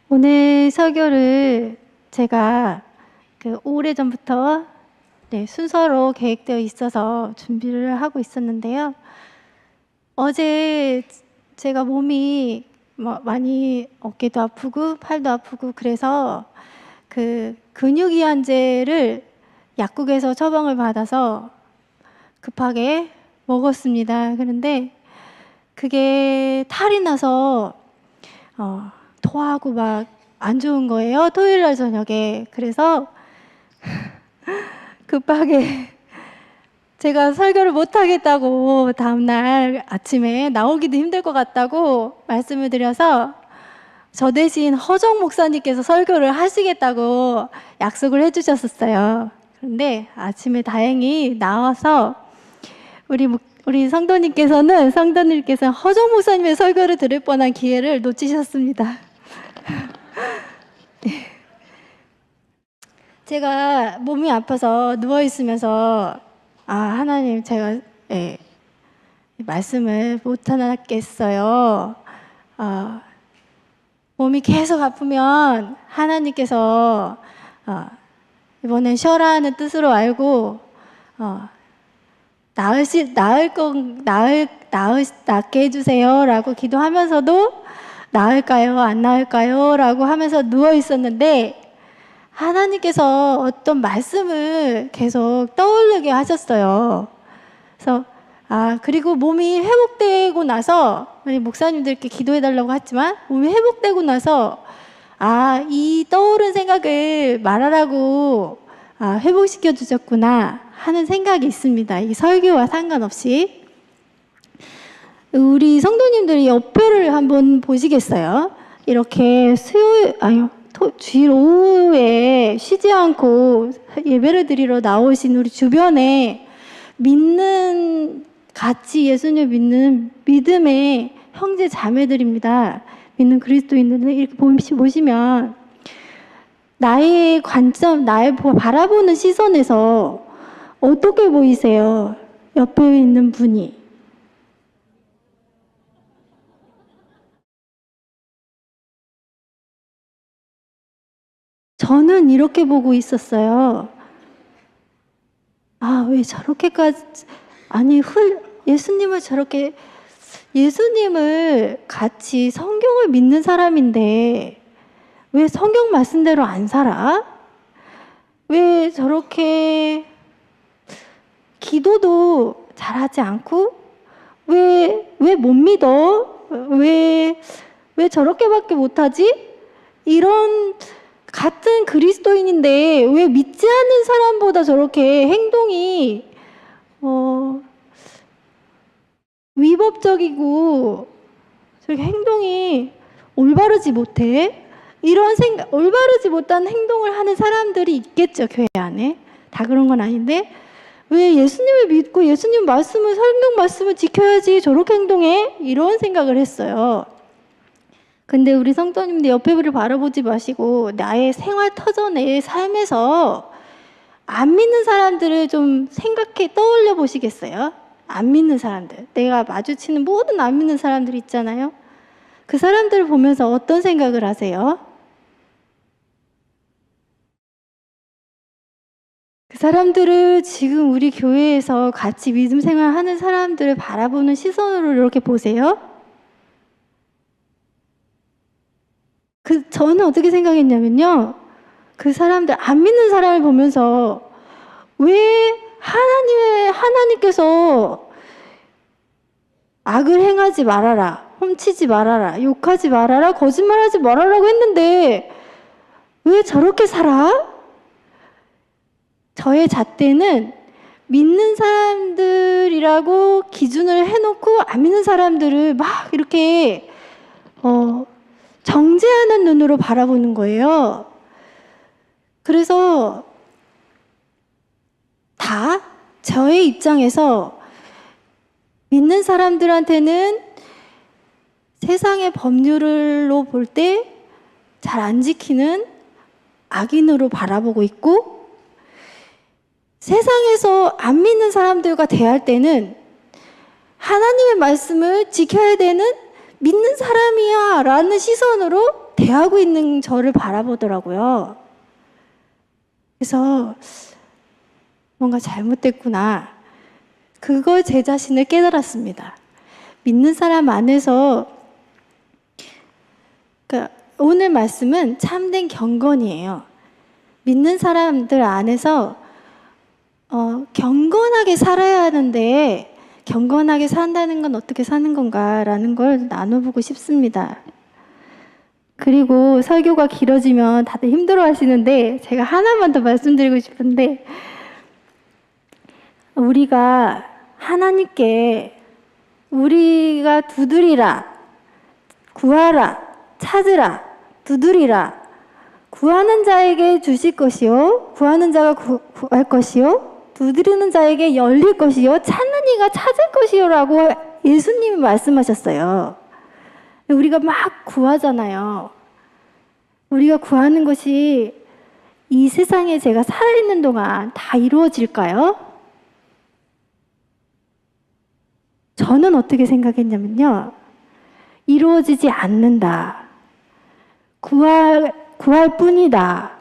오늘 설교를 제가 오래전부터 순서로 계획되어 있어서 준비를 하고 있었는데요. 어제 제가 몸이 많이 어깨도 아프고 팔도 아프고 그래서 근육이완제를 약국에서 처방을 받아서 급하게 먹었습니다. 그런데 그게 탈이 나서 토하고 막 안 좋은 거예요. 토요일 날 저녁에. 그래서 급하게 제가 설교를 못 하겠다고 다음날 아침에 나오기도 힘들 것 같다고 말씀을 드려서 저 대신 허정 목사님께서 설교를 하시겠다고 약속을 해주셨었어요. 그런데 아침에 다행히 나와서 우리 성도님께서 허정 목사님의 설교를 들을 뻔한 기회를 놓치셨습니다. 제가 몸이 아파서 누워있으면서 하나님 제가 말씀을 못 하겠어요. 몸이 계속 아프면 하나님께서 이번엔 쉬어라는 뜻으로 알고 낫게 해주세요 라고 기도하면서도 나을까요? 안 나을까요? 라고 하면서 누워있었는데 하나님께서 어떤 말씀을 계속 떠오르게 하셨어요. 그래서 그리고 몸이 회복되고 나서 우리 목사님들께 기도해달라고 했지만 몸이 회복되고 나서 이 떠오른 생각을 말하라고 회복시켜 주셨구나 하는 생각이 있습니다. 이 설교와 상관없이. 우리 성도님들이 옆표를 한번 보시겠어요? 이렇게 주일 오후에 쉬지 않고 예배를 드리러 나오신 우리 주변에 같이 예수님을 믿는 믿음의 형제 자매들입니다. 믿는 그리스도인들을 이렇게 보시면 나의 관점, 나의 바라보는 시선에서 어떻게 보이세요? 옆에 있는 분이. 저는 이렇게 보고 있었어요. 왜 저렇게까지, 예수님을 같이 성경을 믿는 사람인데, 왜 성경 말씀대로 안 살아? 왜 저렇게 기도도 잘하지 않고? 왜 못 믿어? 왜 저렇게밖에 못하지? 이런 같은 그리스도인인데 왜 믿지 않는 사람보다 저렇게 행동이 위법적이고 저렇게 행동이 올바르지 못해? 올바르지 못한 행동을 하는 사람들이 있겠죠, 교회 안에. 다 그런 건 아닌데 왜 예수님을 믿고 예수님 성경 말씀을 지켜야지 저렇게 행동해? 이런 생각을 했어요. 근데 우리 성도님들 옆에를 바라보지 마시고 나의 생활 터전의 삶에서 안 믿는 사람들을 좀 떠올려 보시겠어요? 안 믿는 사람들, 내가 마주치는 모든 안 믿는 사람들 있잖아요. 그 사람들을 보면서 어떤 생각을 하세요? 그 사람들을 지금 우리 교회에서 같이 믿음 생활하는 사람들을 바라보는 시선으로 이렇게 보세요. 저는 어떻게 생각했냐면요. 그 사람들, 안 믿는 사람을 보면서 왜 하나님께서 악을 행하지 말아라, 훔치지 말아라, 욕하지 말아라, 거짓말하지 말아라고 했는데 왜 저렇게 살아? 저의 잣대는 믿는 사람들이라고 기준을 해놓고 안 믿는 사람들을 막 이렇게 정죄하는 눈으로 바라보는 거예요. 그래서 저의 입장에서 믿는 사람들한테는 세상의 법률로 볼 때 잘 안 지키는 악인으로 바라보고 있고, 세상에서 안 믿는 사람들과 대할 때는 하나님의 말씀을 지켜야 되는 믿는 사람이야 라는 시선으로 대하고 있는 저를 바라보더라고요. 그래서 뭔가 잘못됐구나. 그걸 제 자신을 깨달았습니다. 믿는 사람 안에서, 그러니까 오늘 말씀은 참된 경건이에요. 믿는 사람들 안에서 경건하게 살아야 하는데, 경건하게 산다는 건 어떻게 사는 건가라는 걸 나눠보고 싶습니다. 그리고 설교가 길어지면 다들 힘들어 하시는데, 제가 하나만 더 말씀드리고 싶은데, 우리가 하나님께 우리가 두드리라, 구하라, 찾으라, 두드리라, 구하는 자에게 주실 것이요, 구하는 자가 구할 것이요, 두드리는 자에게 열릴 것이요, 찾는 이가 찾을 것이요 라고 예수님이 말씀하셨어요. 우리가 막 구하잖아요. 우리가 구하는 것이 이 세상에 제가 살아있는 동안 다 이루어질까요? 저는 어떻게 생각했냐면요, 이루어지지 않는다. 구할 뿐이다.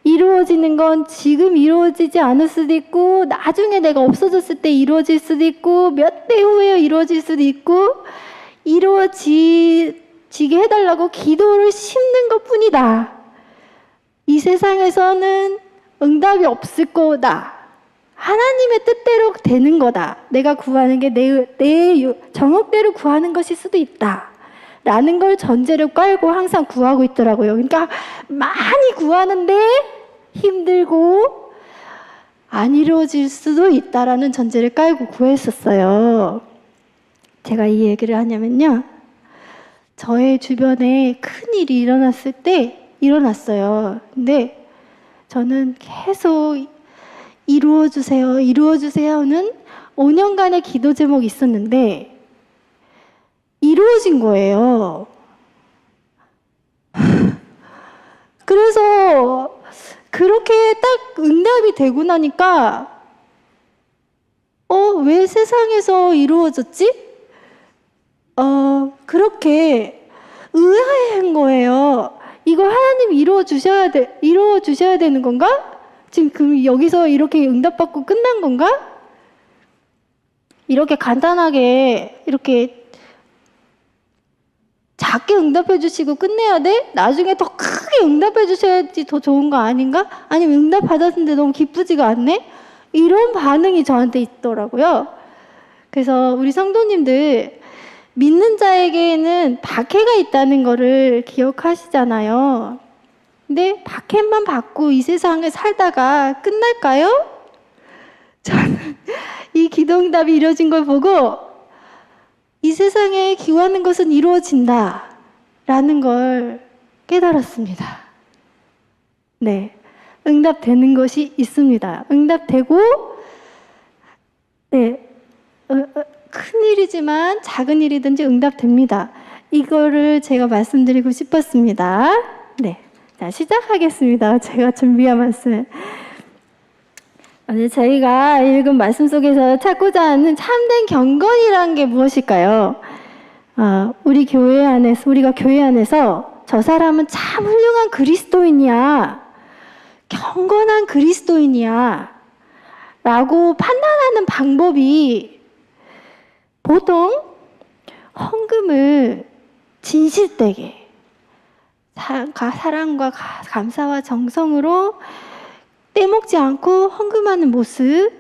이루어지는 건 지금 이루어지지 않을 수도 있고, 나중에 내가 없어졌을 때 이루어질 수도 있고, 몇 대 후에 이루어질 수도 있고, 이루어지게 해달라고 기도를 심는 것 뿐이다. 이 세상에서는 응답이 없을 거다. 하나님의 뜻대로 되는 거다. 내가 구하는 게 내 정욕대로 구하는 것일 수도 있다. 라는 걸 전제를 깔고 항상 구하고 있더라고요. 그러니까 많이 구하는데 힘들고 안 이루어질 수도 있다라는 전제를 깔고 구했었어요. 제가 이 얘기를 하냐면요, 저의 주변에 큰일이 일어났을 때 일어났어요. 근데 저는 계속 이루어주세요, 이루어주세요는 5년간의 기도 제목이 있었는데 이루어진 거예요. 그래서 그렇게 딱 응답이 되고 나니까 왜 세상에서 이루어졌지? 그렇게 의아해한 거예요. 이거 하나님이 이루어주셔야 되는 건가? 지금 그럼 여기서 이렇게 응답받고 끝난 건가? 이렇게 간단하게 이렇게 작게 응답해 주시고 끝내야 돼? 나중에 더 크게 응답해 주셔야지 더 좋은 거 아닌가? 아니면 응답 받았는데 너무 기쁘지가 않네? 이런 반응이 저한테 있더라고요. 그래서 우리 성도님들, 믿는 자에게는 박해가 있다는 거를 기억하시잖아요. 근데 박해만 받고 이 세상에 살다가 끝날까요? 저는 이 기도응답이 이루어진 걸 보고 이 세상에 기도하는 것은 이루어진다 라는 걸 깨달았습니다. 네, 응답되는 것이 있습니다. 응답되고, 네, 큰 일이지만 작은 일이든지 응답됩니다. 이거를 제가 말씀드리고 싶었습니다. 네, 자, 시작하겠습니다. 제가 준비한 말씀. 오늘 저희가 읽은 말씀 속에서 찾고자 하는 참된 경건이라는 게 무엇일까요? 우리가 교회 안에서 저 사람은 참 훌륭한 그리스도인이야, 경건한 그리스도인이야 라고 판단하는 방법이 보통 헌금을 진실되게 사랑과 감사와 정성으로 떼먹지 않고 헌금하는 모습,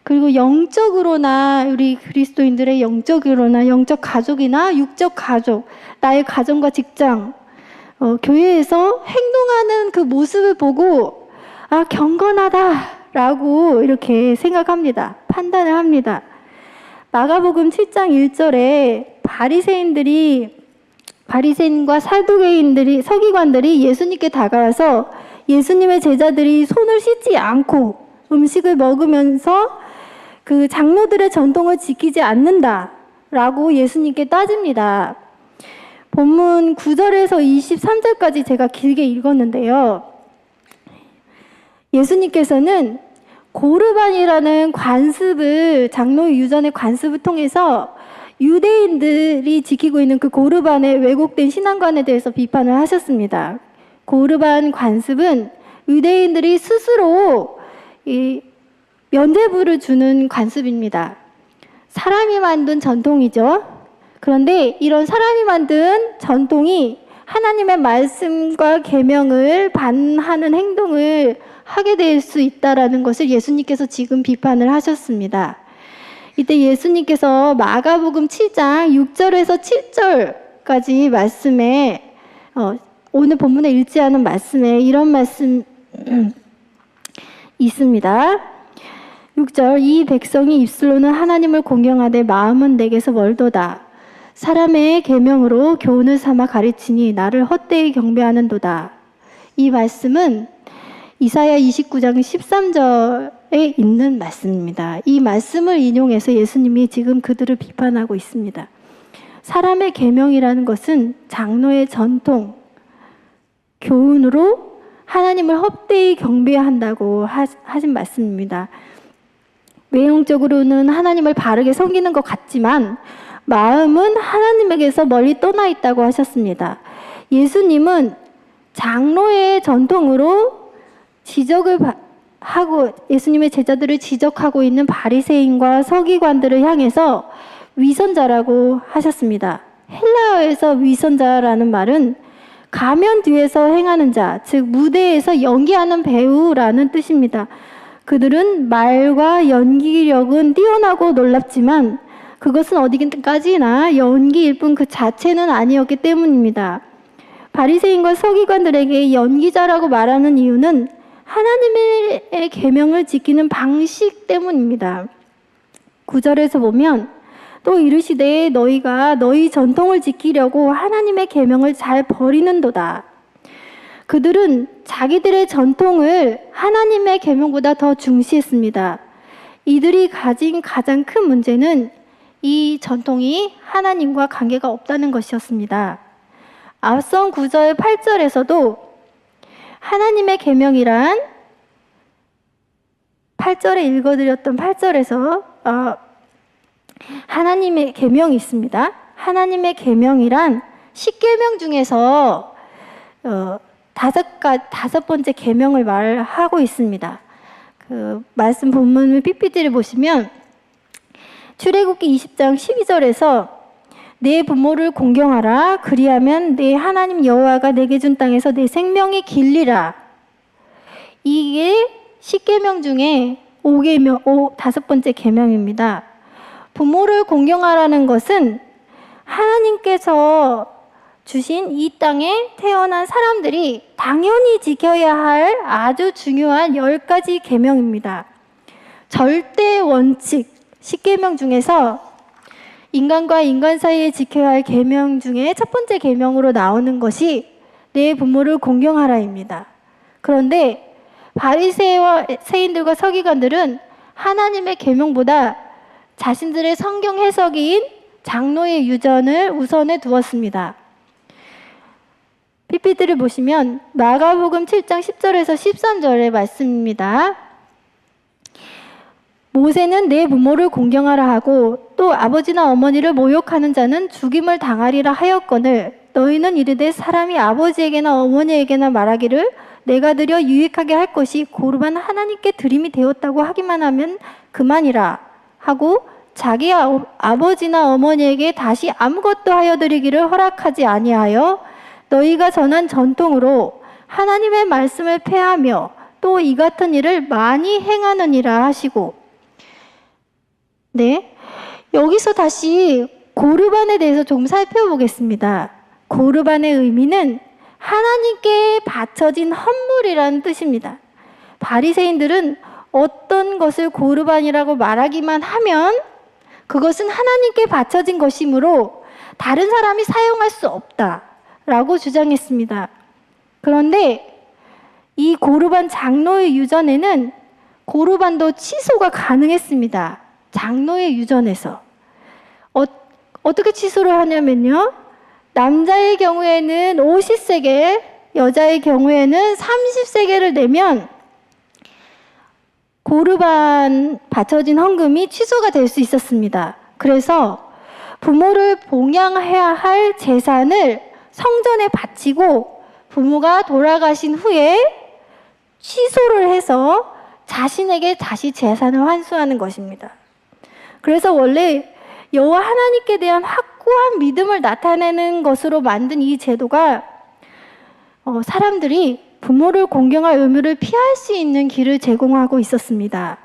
그리고 영적으로나 우리 그리스도인들의 영적으로나 영적 가족이나 육적 가족, 나의 가정과 직장, 교회에서 행동하는 그 모습을 보고 경건하다라고 이렇게 생각합니다. 판단을 합니다. 마가복음 7장 1절에 바리새인과 서기관들이 예수님께 다가와서 예수님의 제자들이 손을 씻지 않고 음식을 먹으면서 그 장로들의 전통을 지키지 않는다라고 예수님께 따집니다. 본문 9절에서 23절까지 제가 길게 읽었는데요. 예수님께서는 고르반이라는 관습을, 장로의 유전의 관습을 통해서 유대인들이 지키고 있는 그 고르반의 왜곡된 신앙관에 대해서 비판을 하셨습니다. 고르반 관습은 유대인들이 스스로 이 면죄부를 주는 관습입니다. 사람이 만든 전통이죠. 그런데 이런 사람이 만든 전통이 하나님의 말씀과 계명을 반하는 행동을 하게 될 수 있다라는 것을 예수님께서 지금 비판을 하셨습니다. 이때 예수님께서 마가복음 7장 6절에서 7절까지 말씀에 오늘 본문에 읽지 않은 말씀에 이런 말씀 있습니다. 6절 이 백성이 입술로는 하나님을 공경하되 마음은 내게서 멀도다. 사람의 계명으로 교훈을 삼아 가르치니 나를 헛되이 경배하는도다. 이 말씀은 이사야 29장 13절에 있는 말씀입니다. 이 말씀을 인용해서 예수님이 지금 그들을 비판하고 있습니다. 사람의 계명이라는 것은 장로의 전통, 교훈으로 하나님을 헛되이 경배한다고 하신 말씀입니다. 외형적으로는 하나님을 바르게 섬기는 것 같지만 마음은 하나님에게서 멀리 떠나 있다고 하셨습니다. 예수님은 장로의 전통으로 지적을 하고 예수님의 제자들을 지적하고 있는 바리새인과 서기관들을 향해서 위선자라고 하셨습니다. 헬라어에서 위선자라는 말은 가면 뒤에서 행하는 자, 즉 무대에서 연기하는 배우라는 뜻입니다. 그들은 말과 연기력은 뛰어나고 놀랍지만 그것은 어디까지나 연기일 뿐 그 자체는 아니었기 때문입니다. 바리새인과 서기관들에게 연기자라고 말하는 이유는 하나님의 계명을 지키는 방식 때문입니다. 9절에서 보면 또 이르시되 너희가 너희 전통을 지키려고 하나님의 계명을 잘 버리는도다. 그들은 자기들의 전통을 하나님의 계명보다 더 중시했습니다. 이들이 가진 가장 큰 문제는 이 전통이 하나님과 관계가 없다는 것이었습니다. 앞선 9절 8절에서도 하나님의 계명이란 8절에 읽어드렸던 8절에서 하나님의 계명이 있습니다. 하나님의 계명이란 10계명 중에서 다섯 번째 계명을 말하고 있습니다. 그 말씀 본문을 PPT를 보시면 출애굽기 20장 12절에서 내 부모를 공경하라. 그리하면 내 하나님 여호와가 내게 준 땅에서 내 생명이 길리라. 이게 10계명 중에 다섯 번째 계명입니다. 부모를 공경하라는 것은 하나님께서 주신 이 땅에 태어난 사람들이 당연히 지켜야 할 아주 중요한 10가지 계명입니다. 절대 원칙 10계명 중에서 인간과 인간 사이에 지켜야 할 계명 중에 첫 번째 계명으로 나오는 것이 내 부모를 공경하라입니다. 그런데 바리새인들과 서기관들은 하나님의 계명보다 자신들의 성경 해석인 장로의 유전을 우선에 두었습니다. PPT를 보시면 마가복음 7장 10절에서 13절의 말씀입니다. 모세는 내 부모를 공경하라 하고 또 아버지나 어머니를 모욕하는 자는 죽임을 당하리라 하였거늘 너희는 이르되 사람이 아버지에게나 어머니에게나 말하기를 내가 드려 유익하게 할 것이 고르반 하나님께 드림이 되었다고 하기만 하면 그만이라 하고 자기 아버지나 어머니에게 다시 아무것도 하여 드리기를 허락하지 아니하여 너희가 전한 전통으로 하나님의 말씀을 폐하며 또 이 같은 일을 많이 행하느니라 하시고 네, 여기서 다시 고르반에 대해서 좀 살펴보겠습니다. 고르반의 의미는 하나님께 바쳐진 헌물이라는 뜻입니다. 바리새인들은 어떤 것을 고르반이라고 말하기만 하면 그것은 하나님께 바쳐진 것이므로 다른 사람이 사용할 수 없다라고 주장했습니다. 그런데 이 고르반 장로의 유전에는 고르반도 취소가 가능했습니다. 장로의 유전에서. 어떻게 취소를 하냐면요. 남자의 경우에는 50세겔, 여자의 경우에는 30세겔을 내면 고르반 바쳐진 헌금이 취소가 될 수 있었습니다. 그래서 부모를 봉양해야 할 재산을 성전에 바치고 부모가 돌아가신 후에 취소를 해서 자신에게 다시 재산을 환수하는 것입니다. 그래서 원래 여호와 하나님께 대한 확고한 믿음을 나타내는 것으로 만든 이 제도가 사람들이 부모를 공경할 의무를 피할 수 있는 길을 제공하고 있었습니다.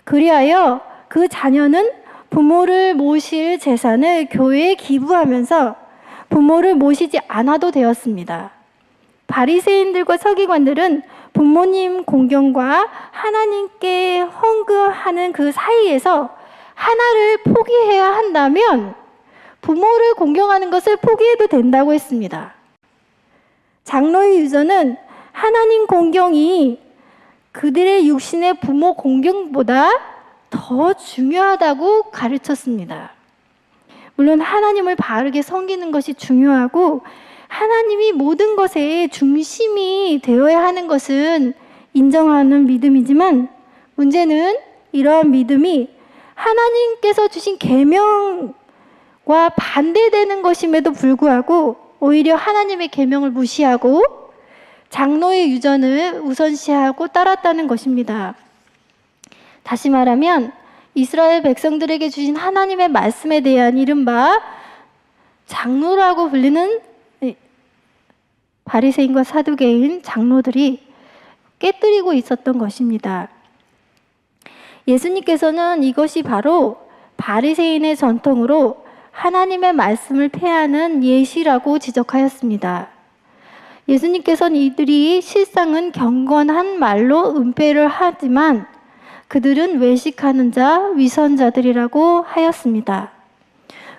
그리하여 그 자녀는 부모를 모실 재산을 교회에 기부하면서 부모를 모시지 않아도 되었습니다. 바리새인들과 서기관들은 부모님 공경과 하나님께 헌금하는 그 사이에서 하나를 포기해야 한다면 부모를 공경하는 것을 포기해도 된다고 했습니다. 장로의 유저는 하나님 공경이 그들의 육신의 부모 공경보다 더 중요하다고 가르쳤습니다. 물론 하나님을 바르게 섬기는 것이 중요하고 하나님이 모든 것의 중심이 되어야 하는 것은 인정하는 믿음이지만 문제는 이러한 믿음이 하나님께서 주신 계명과 반대되는 것임에도 불구하고 오히려 하나님의 계명을 무시하고 장로의 유전을 우선시하고 따랐다는 것입니다. 다시 말하면 이스라엘 백성들에게 주신 하나님의 말씀에 대한 이른바 장로라고 불리는 바리새인과 사두개인 장로들이 깨뜨리고 있었던 것입니다. 예수님께서는 이것이 바로 바리새인의 전통으로 하나님의 말씀을 폐하는 예시라고 지적하였습니다. 예수님께서는 이들이 실상은 경건한 말로 은폐를 하지만 그들은 외식하는 자, 위선자들이라고 하였습니다.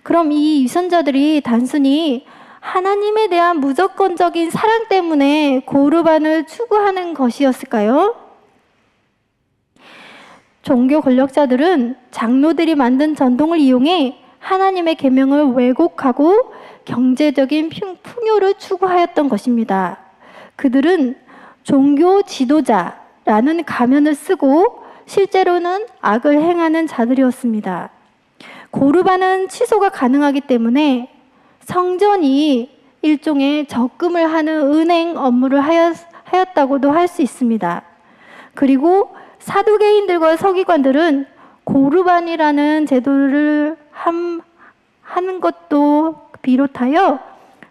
그럼 이 위선자들이 단순히 하나님에 대한 무조건적인 사랑 때문에 고르반을 추구하는 것이었을까요? 종교 권력자들은 장로들이 만든 전통을 이용해 하나님의 계명을 왜곡하고 경제적인 풍요를 추구하였던 것입니다. 그들은 종교 지도자라는 가면을 쓰고 실제로는 악을 행하는 자들이었습니다. 고르반은 취소가 가능하기 때문에 성전이 일종의 적금을 하는 은행 업무를 하였다고도 할 수 있습니다. 그리고 사두개인들과 서기관들은 고르반이라는 제도를 하는 것도 비롯하여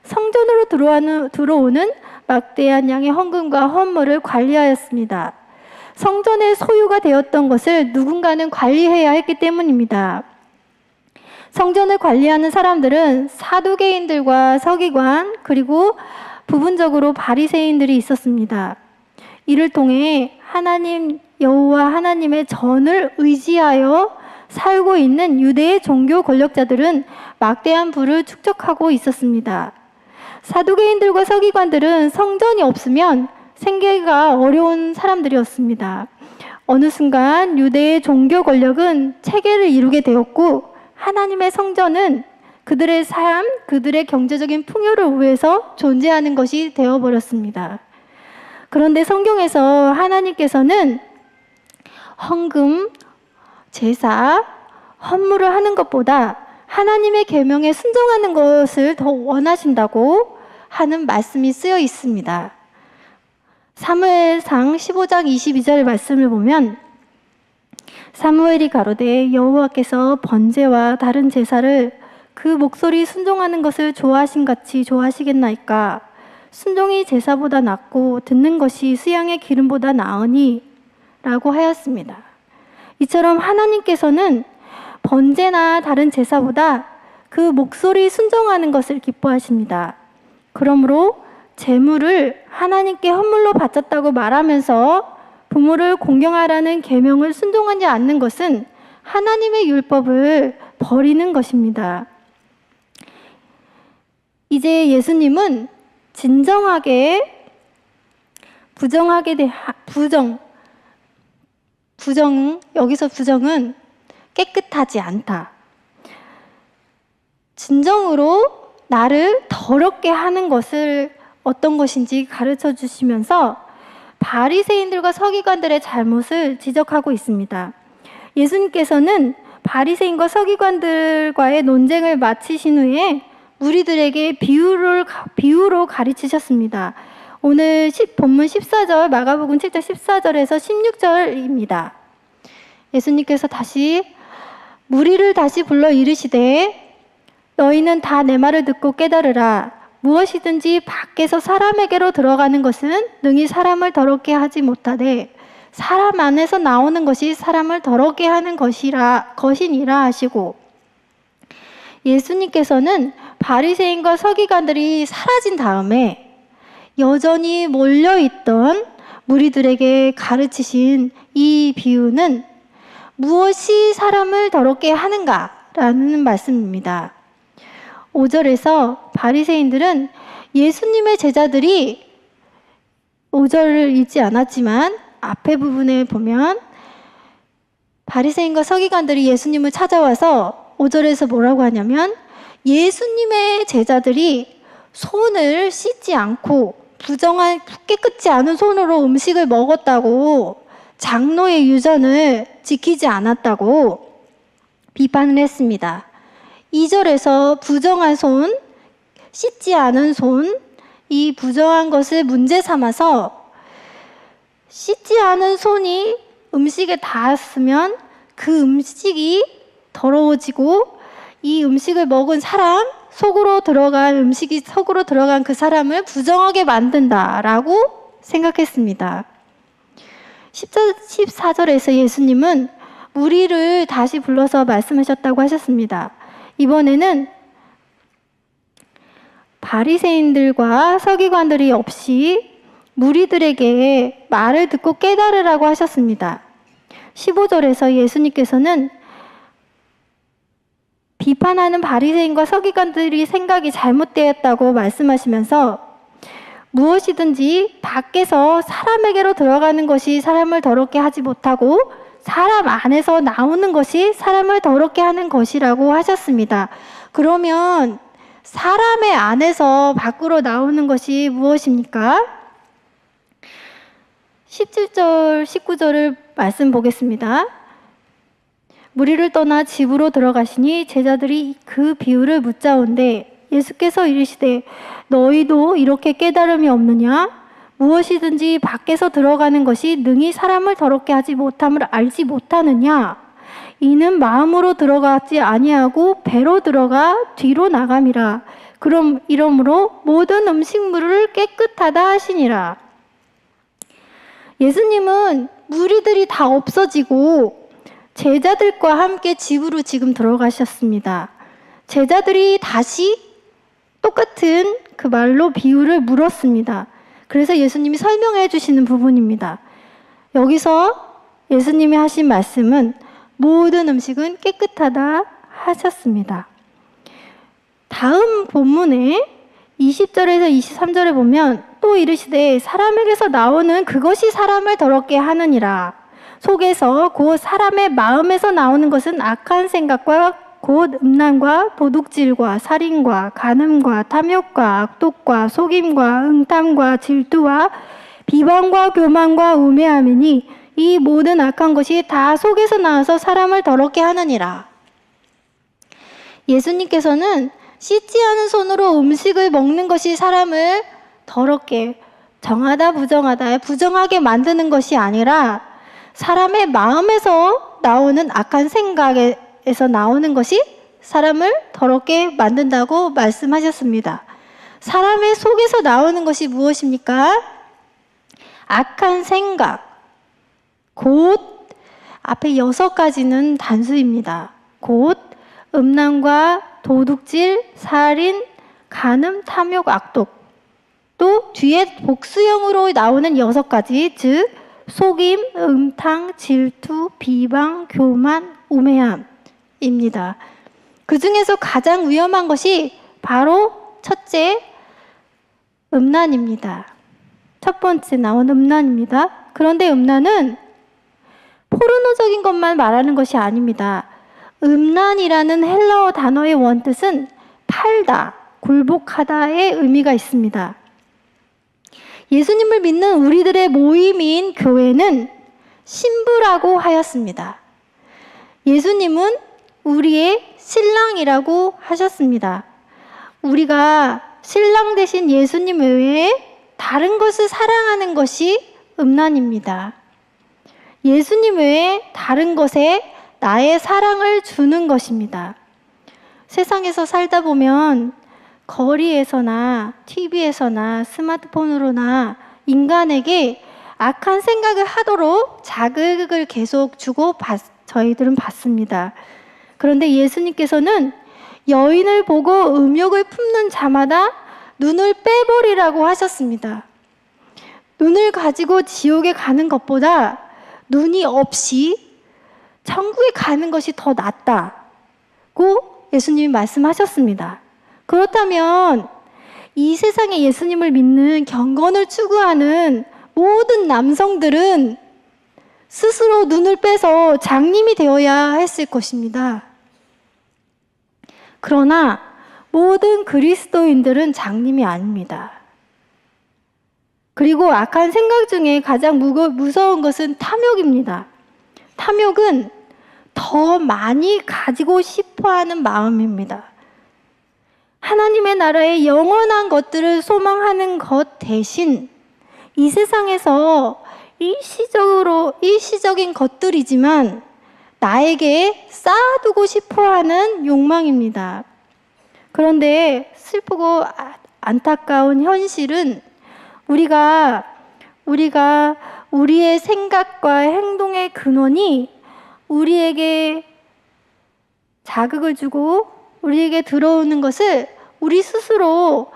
성전으로 들어오는 막대한 양의 헌금과 헌물을 관리하였습니다. 성전의 소유가 되었던 것을 누군가는 관리해야 했기 때문입니다. 성전을 관리하는 사람들은 사두개인들과 서기관 그리고 부분적으로 바리새인들이 있었습니다. 이를 통해 하나님 여호와 하나님의 전을 의지하여 살고 있는 유대의 종교 권력자들은 막대한 부를 축적하고 있었습니다. 사두개인들과 서기관들은 성전이 없으면 생계가 어려운 사람들이었습니다. 어느 순간 유대의 종교 권력은 체계를 이루게 되었고 하나님의 성전은 그들의 삶, 그들의 경제적인 풍요를 위해서 존재하는 것이 되어버렸습니다. 그런데 성경에서 하나님께서는 헌금, 제사, 헌물을 하는 것보다 하나님의 계명에 순종하는 것을 더 원하신다고 하는 말씀이 쓰여 있습니다. 사무엘상 15장 22절 말씀을 보면 사무엘이 가로되 여호와께서 번제와 다른 제사를 그 목소리 순종하는 것을 좋아하신같이 좋아하시겠나이까? 순종이 제사보다 낫고 듣는 것이 수양의 기름보다 나으니 라고 하였습니다. 이처럼 하나님께서는 번제나 다른 제사보다 그 목소리 순종하는 것을 기뻐하십니다. 그러므로 제물을 하나님께 헌물로 바쳤다고 말하면서 부모를 공경하라는 계명을 순종하지 않는 것은 하나님의 율법을 버리는 것입니다. 이제 예수님은 진정하게 여기서 부정은 깨끗하지 않다. 진정으로 나를 더럽게 하는 것을 어떤 것인지 가르쳐 주시면서 바리새인들과 서기관들의 잘못을 지적하고 있습니다. 예수님께서는 바리새인과 서기관들과의 논쟁을 마치신 후에 무리들에게 비유로 가르치셨습니다. 오늘 본문 14절, 마가복음 7장 14절에서 16절입니다. 예수님께서 무리를 다시 불러 이르시되 너희는 다 내 말을 듣고 깨달으라. 무엇이든지 밖에서 사람에게로 들어가는 것은 능히 사람을 더럽게 하지 못하되 사람 안에서 나오는 것이 사람을 더럽게 하는 것이니라 하시고, 예수님께서는 바리새인과 서기관들이 사라진 다음에 여전히 몰려있던 무리들에게 가르치신 이 비유는 무엇이 사람을 더럽게 하는가라는 말씀입니다. 5절에서 바리새인들은 예수님의 제자들이 5절을 읽지 않았지만 앞에 부분에 보면 바리새인과 서기관들이 예수님을 찾아와서 5절에서 뭐라고 하냐면 예수님의 제자들이 손을 씻지 않고 깨끗지 않은 손으로 음식을 먹었다고, 장로의 유전을 지키지 않았다고 비판을 했습니다. 2절에서 부정한 손, 씻지 않은 손, 이 부정한 것을 문제 삼아서 씻지 않은 손이 음식에 닿았으면 그 음식이 더러워지고 이 음식을 먹은 사람, 음식이 속으로 들어간 그 사람을 부정하게 만든다라고 생각했습니다. 14절에서 예수님은 무리를 다시 불러서 말씀하셨다고 하셨습니다. 이번에는 바리새인들과 서기관들이 없이 무리들에게 말을 듣고 깨달으라고 하셨습니다. 15절에서 예수님께서는 비판하는 바리새인과 서기관들이 생각이 잘못되었다고 말씀하시면서 무엇이든지 밖에서 사람에게로 들어가는 것이 사람을 더럽게 하지 못하고 사람 안에서 나오는 것이 사람을 더럽게 하는 것이라고 하셨습니다. 그러면 사람의 안에서 밖으로 나오는 것이 무엇입니까? 17절, 19절을 말씀 보겠습니다. 무리를 떠나 집으로 들어가시니 제자들이 그 비유를 묻자온데 예수께서 이르시되 너희도 이렇게 깨달음이 없느냐? 무엇이든지 밖에서 들어가는 것이 능히 사람을 더럽게 하지 못함을 알지 못하느냐? 이는 마음으로 들어가지 아니하고 배로 들어가 뒤로 나감이라. 그럼 이러므로 모든 음식물을 깨끗하다 하시니라. 예수님은 무리들이 다 없어지고 제자들과 함께 집으로 지금 들어가셨습니다. 제자들이 다시 똑같은 그 말로 비유를 물었습니다. 그래서 예수님이 설명해 주시는 부분입니다. 여기서 예수님이 하신 말씀은 모든 음식은 깨끗하다 하셨습니다. 다음 본문에 20절에서 23절에 보면 또 이르시되 사람에게서 나오는 그것이 사람을 더럽게 하느니라. 속에서 곧 사람의 마음에서 나오는 것은 악한 생각과 곧 음란과 도둑질과 살인과 간음과 탐욕과 악독과 속임과 응탐과 질투와 비방과 교만과 우매함이니 이 모든 악한 것이 다 속에서 나와서 사람을 더럽게 하느니라. 예수님께서는 씻지 않은 손으로 음식을 먹는 것이 사람을 더럽게, 정하다 부정하다, 부정하게 만드는 것이 아니라 사람의 마음에서 나오는 악한 생각에서 나오는 것이 사람을 더럽게 만든다고 말씀하셨습니다. 사람의 속에서 나오는 것이 무엇입니까? 악한 생각, 곧 앞에 6가지는 단수입니다. 곧 음란과 도둑질, 살인, 간음, 탐욕, 악독. 또 뒤에 복수형으로 나오는 6가지, 즉 속임, 음탕, 질투, 비방, 교만, 우매함입니다. 그 중에서 가장 위험한 것이 바로 첫째, 음란입니다. 첫 번째 나온 음란입니다. 그런데 음란은 포르노적인 것만 말하는 것이 아닙니다. 음란이라는 헬라어 단어의 원뜻은 팔다, 굴복하다의 의미가 있습니다. 예수님을 믿는 우리들의 모임인 교회는 신부라고 하였습니다. 예수님은 우리의 신랑이라고 하셨습니다. 우리가 신랑 되신 예수님 외에 다른 것을 사랑하는 것이 음란입니다. 예수님 외에 다른 것에 나의 사랑을 주는 것입니다. 세상에서 살다 보면 거리에서나 TV에서나 스마트폰으로나 인간에게 악한 생각을 하도록 자극을 계속 주고 저희들은 받습니다. 그런데 예수님께서는 여인을 보고 음욕을 품는 자마다 눈을 빼버리라고 하셨습니다. 눈을 가지고 지옥에 가는 것보다 눈이 없이 천국에 가는 것이 더 낫다고 예수님이 말씀하셨습니다. 그렇다면 이 세상에 예수님을 믿는 경건을 추구하는 모든 남성들은 스스로 눈을 빼서 장님이 되어야 했을 것입니다. 그러나 모든 그리스도인들은 장님이 아닙니다. 그리고 악한 생각 중에 가장 무서운 것은 탐욕입니다. 탐욕은 더 많이 가지고 싶어 하는 마음입니다. 하나님의 나라의 영원한 것들을 소망하는 것 대신 이 세상에서 일시적인 것들이지만 나에게 쌓아두고 싶어 하는 욕망입니다. 그런데 슬프고 안타까운 현실은 우리의 생각과 행동의 근원이 우리에게 자극을 주고 우리에게 들어오는 것을 우리 스스로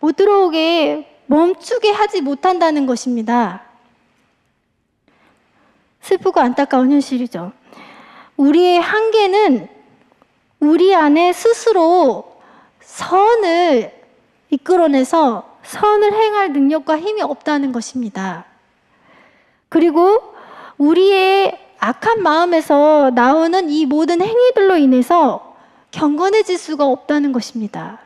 못 들어오게 멈추게 하지 못한다는 것입니다. 슬프고 안타까운 현실이죠. 우리의 한계는 우리 안에 스스로 선을 이끌어내서 선을 행할 능력과 힘이 없다는 것입니다. 그리고 우리의 악한 마음에서 나오는 이 모든 행위들로 인해서 경건해질 수가 없다는 것입니다.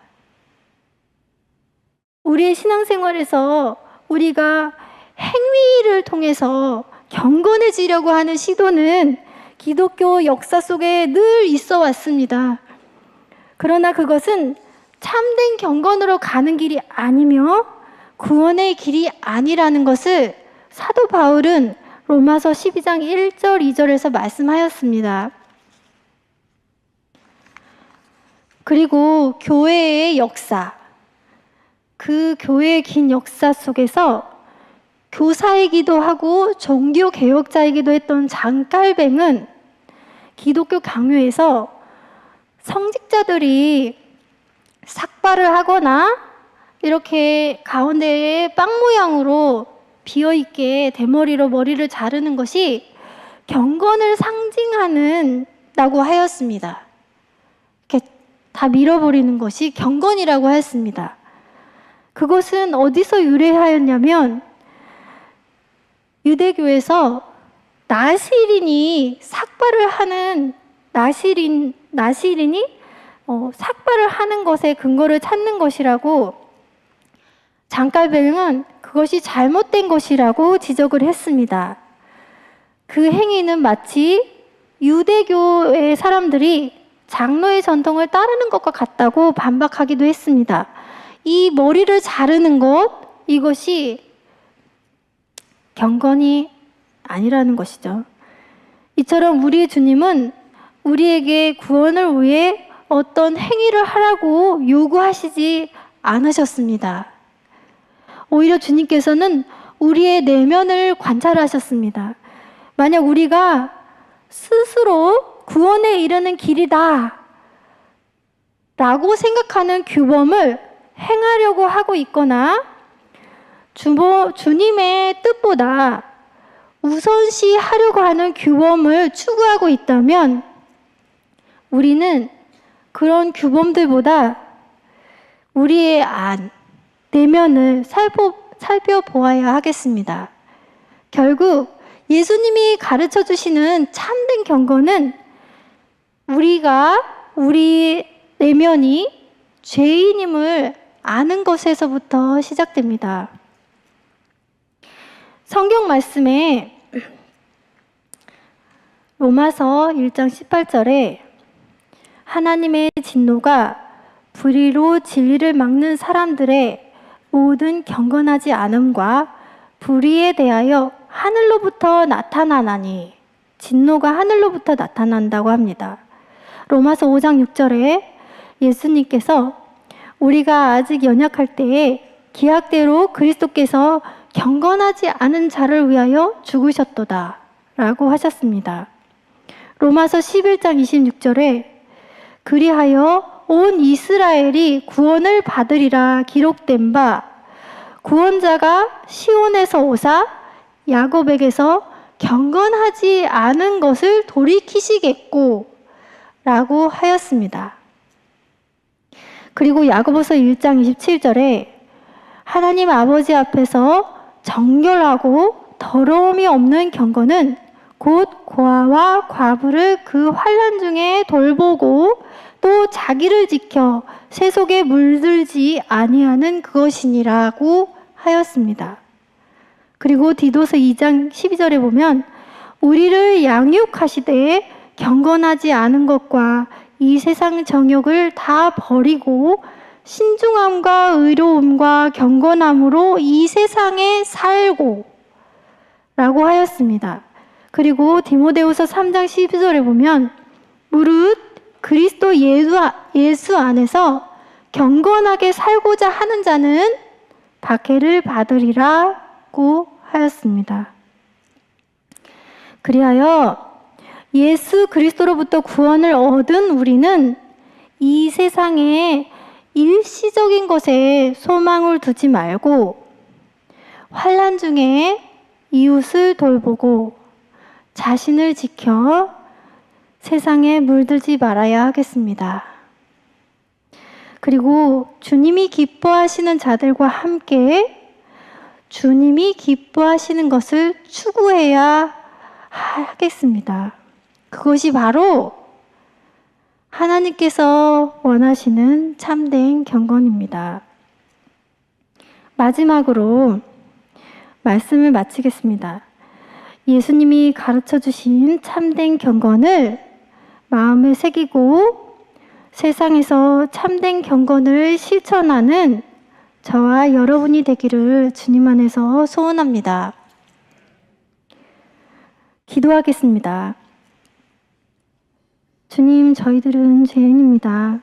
우리의 신앙생활에서 우리가 행위를 통해서 경건해지려고 하는 시도는 기독교 역사 속에 늘 있어 왔습니다. 그러나 그것은 참된 경건으로 가는 길이 아니며 구원의 길이 아니라는 것을 사도 바울은 로마서 12장 1절 2절에서 말씀하였습니다. 그리고 교회의 역사, 그 교회의 긴 역사 속에서 교사이기도 하고 종교개혁자이기도 했던 장깔뱅은 기독교 강요에서 성직자들이 삭발을 하거나 이렇게 가운데에 빵 모양으로 비어있게 대머리로 머리를 자르는 것이 경건을 상징하는다고 하였습니다. 이렇게 다 밀어버리는 것이 경건이라고 하였습니다. 그것은 어디서 유래하였냐면 유대교에서 나시린이 삭발을 하는 나시린이 삭발을 하는 것에 근거를 찾는 것이라고 장깔뱅은 그것이 잘못된 것이라고 지적을 했습니다. 그 행위는 마치 유대교의 사람들이 장로의 전통을 따르는 것과 같다고 반박하기도 했습니다. 이 머리를 자르는 것, 이것이 경건이 아니라는 것이죠. 이처럼 우리의 주님은 우리에게 구원을 위해 어떤 행위를 하라고 요구하시지 않으셨습니다. 오히려 주님께서는 우리의 내면을 관찰하셨습니다. 만약 우리가 스스로 구원에 이르는 길이다 라고 생각하는 규범을 행하려고 하고 있거나 주님의 뜻보다 우선시하려고 하는 규범을 추구하고 있다면 우리는 그런 규범들보다 우리의 내면을 살펴보아야 하겠습니다. 결국 예수님이 가르쳐 주시는 참된 경건은 우리 내면이 죄인임을 아는 것에서부터 시작됩니다. 성경 말씀에 로마서 1장 18절에 하나님의 진노가 불의로 진리를 막는 사람들의 모든 경건하지 않음과 불의에 대하여 하늘로부터 나타나나니, 진노가 하늘로부터 나타난다고 합니다. 로마서 5장 6절에 예수님께서 우리가 아직 연약할 때에 기약대로 그리스도께서 경건하지 않은 자를 위하여 죽으셨도다 라고 하셨습니다. 로마서 11장 26절에 그리하여 온 이스라엘이 구원을 받으리라 기록된 바 구원자가 시온에서 오사 야곱에게서 경건하지 않은 것을 돌이키시겠고 라고 하였습니다. 그리고 야고보서 1장 27절에 하나님 아버지 앞에서 정결하고 더러움이 없는 경건은 곧 고아와 과부를 그 환난 중에 돌보고 또 자기를 지켜 세속에 물들지 아니하는 그것이니라고 하였습니다. 그리고 디도서 2장 12절에 보면 우리를 양육하시되 경건하지 않은 것과 이 세상 정욕을 다 버리고 신중함과 의로움과 경건함으로 이 세상에 살고 라고 하였습니다. 그리고 디모데후서 3장 12절에 보면 무릇 그리스도 예수 안에서 경건하게 살고자 하는 자는 박해를 받으리라고 하였습니다. 그리하여 예수 그리스도로부터 구원을 얻은 우리는 이 세상에 일시적인 것에 소망을 두지 말고 환난 중에 이웃을 돌보고 자신을 지켜 세상에 물들지 말아야 하겠습니다. 그리고 주님이 기뻐하시는 자들과 함께 주님이 기뻐하시는 것을 추구해야 하겠습니다. 그것이 바로 하나님께서 원하시는 참된 경건입니다. 마지막으로 말씀을 마치겠습니다. 예수님이 가르쳐 주신 참된 경건을 마음에 새기고 세상에서 참된 경건을 실천하는 저와 여러분이 되기를 주님 안에서 소원합니다. 기도하겠습니다. 주님, 저희들은 죄인입니다.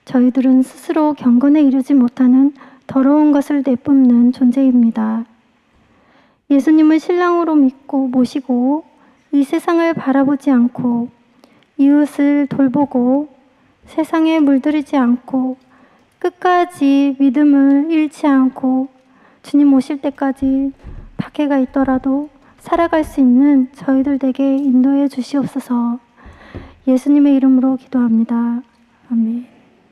저희들은 스스로 경건에 이르지 못하는 더러운 것을 내뿜는 존재입니다. 예수님을 신랑으로 믿고 모시고 이 세상을 바라보지 않고 이웃을 돌보고 세상에 물들이지 않고 끝까지 믿음을 잃지 않고 주님 오실 때까지 박해가 있더라도 살아갈 수 있는 저희들 되게 인도해 주시옵소서. 예수님의 이름으로 기도합니다. 아멘.